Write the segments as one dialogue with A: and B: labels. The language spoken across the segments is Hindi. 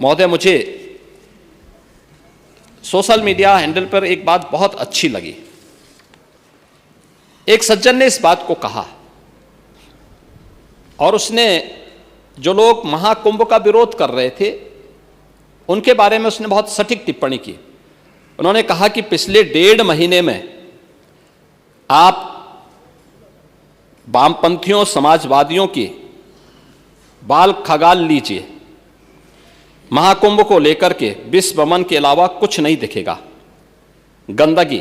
A: महोदय, मुझे सोशल मीडिया हैंडल पर एक बात बहुत अच्छी लगी। एक सज्जन ने इस बात को कहा और उसने जो लोग महाकुंभ का विरोध कर रहे थे उनके बारे में उसने बहुत सटीक टिप्पणी की। उन्होंने कहा कि पिछले 1.5 महीने में आप वामपंथियों, समाजवादियों की बाल खगाल लीजिए, महाकुंभ को लेकर के विश्व भ्रमण के अलावा कुछ नहीं दिखेगा। गंदगी,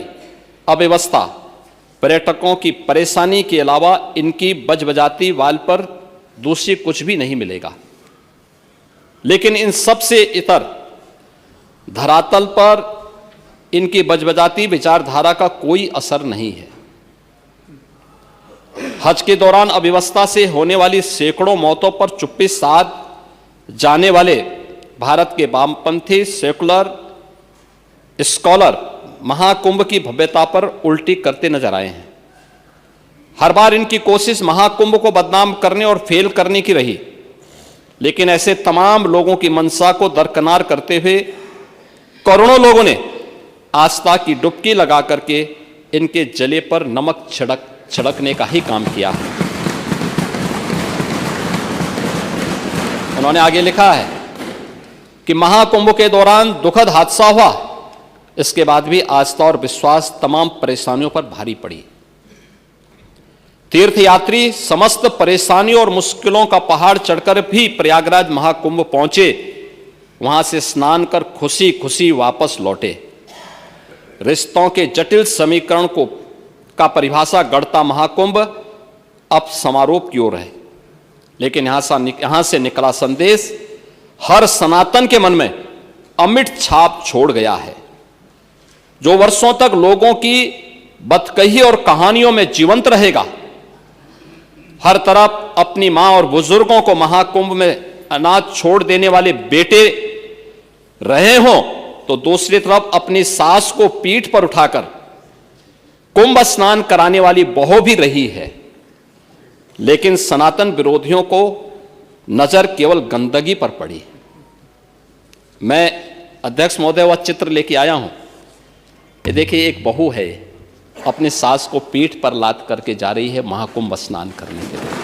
A: अव्यवस्था, पर्यटकों की परेशानी के अलावा इनकी बजबजाती वाल पर दूसरी कुछ भी नहीं मिलेगा। लेकिन इन सब से इतर धरातल पर इनकी बजबजाती विचारधारा का कोई असर नहीं है। हज के दौरान अव्यवस्था से होने वाली सैकड़ों मौतों पर चुप्पी साध जाने वाले भारत के वामपंथी सेकुलर स्कॉलर महाकुंभ की भव्यता पर उल्टी करते नजर आए हैं। हर बार इनकी कोशिश महाकुंभ को बदनाम करने और फेल करने की रही, लेकिन ऐसे तमाम लोगों की मंशा को दरकिनार करते हुए करोड़ों लोगों ने आस्था की डुबकी लगा करके इनके जले पर नमक छिड़कने का ही काम किया है। उन्होंने आगे लिखा है कि महाकुंभ के दौरान दुखद हादसा हुआ, इसके बाद भी आस्था और विश्वास तमाम परेशानियों पर भारी पड़ी। तीर्थयात्री समस्त परेशानियों और मुश्किलों का पहाड़ चढ़कर भी प्रयागराज महाकुंभ पहुंचे, वहां से स्नान कर खुशी खुशी वापस लौटे। रिश्तों के जटिल समीकरण का परिभाषा गढ़ता महाकुंभ अब समारोह की ओर है, लेकिन यहां से निकला संदेश हर सनातन के मन में अमिट छाप छोड़ गया है। जो वर्षों तक लोगों की बदकही और कहानियों में जीवंत रहेगा। हर तरफ अपनी मां और बुजुर्गों को महाकुंभ में अनाथ छोड़ देने वाले बेटे रहे हों, तो दूसरी तरफ अपनी सास को पीठ पर उठाकर कुंभ स्नान कराने वाली बहू भी रही है। लेकिन सनातन विरोधियों को नजर केवल गंदगी पर पड़ी। मैं अध्यक्ष महोदय वह चित्र लेके आया हूं। ये देखिए, एक बहू है, अपनी सास को पीठ पर लाद करके जा रही है महाकुंभ स्नान करने के लिए।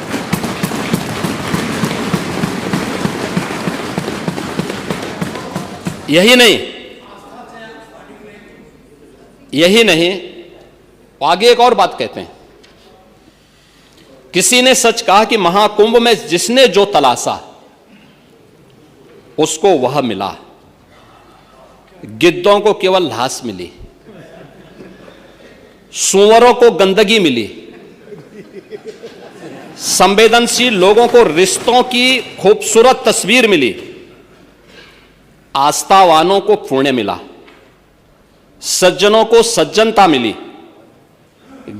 A: यही नहीं, आगे एक और बात कहते हैं। किसी ने सच कहा कि महाकुंभ में जिसने जो तलाशा उसको वह मिला। गिद्धों को केवल लाश मिली, सूअरों को गंदगी मिली, संवेदनशील लोगों को रिश्तों की खूबसूरत तस्वीर मिली, आस्थावानों को पुण्य मिला, सज्जनों को सज्जनता मिली,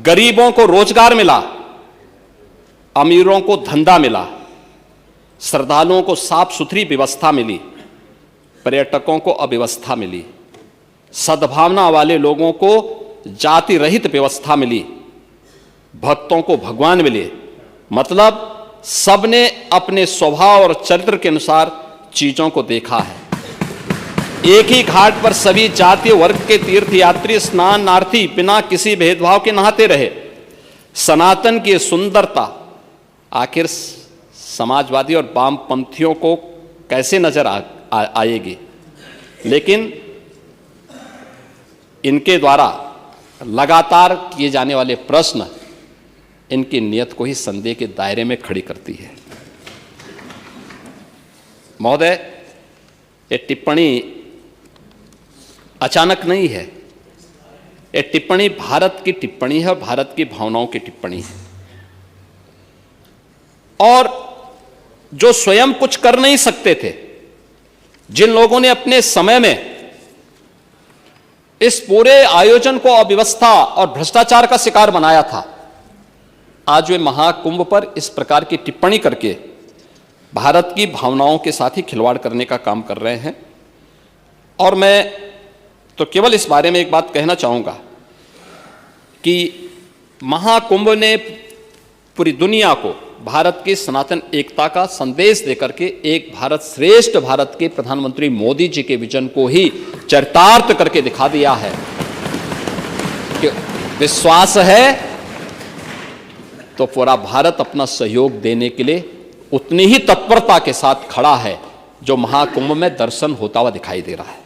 A: गरीबों को रोजगार मिला, अमीरों को धंधा मिला, श्रद्धालुओं को साफ सुथरी व्यवस्था मिली, पर्यटकों को अव्यवस्था मिली, सद्भावना वाले लोगों को जाति रहित व्यवस्था मिली, भक्तों को भगवान मिले। मतलब सबने अपने स्वभाव और चरित्र के अनुसार चीजों को देखा है। एक ही घाट पर सभी जाति वर्ग के तीर्थयात्री स्नानार्थी बिना किसी भेदभाव के नहाते रहे। सनातन की सुंदरता आखिर समाजवादी और वामपंथियों को कैसे नजर आएगी? लेकिन इनके द्वारा लगातार किए जाने वाले प्रश्न इनकी नियत को ही संदेह के दायरे में खड़ी करती है। महोदय, ये टिप्पणी अचानक नहीं है। ये टिप्पणी भारत की टिप्पणी है, भारत की भावनाओं की टिप्पणी है। और जो स्वयं कुछ कर नहीं सकते थे, जिन लोगों ने अपने समय में इस पूरे आयोजन को अव्यवस्था और भ्रष्टाचार का शिकार बनाया था, आज वे महाकुंभ पर इस प्रकार की टिप्पणी करके भारत की भावनाओं के साथ ही खिलवाड़ करने का काम कर रहे हैं। और मैं तो केवल इस बारे में एक बात कहना चाहूंगा कि महाकुंभ ने पूरी दुनिया को, भारत की सनातन एकता का संदेश देकर के एक भारत श्रेष्ठ भारत के प्रधानमंत्री मोदी जी के विजन को ही चरितार्थ करके दिखा दिया है कि विश्वास है तो पूरा भारत अपना सहयोग देने के लिए उतनी ही तत्परता के साथ खड़ा है जो महाकुंभ में दर्शन होता हुआ दिखाई दे रहा है।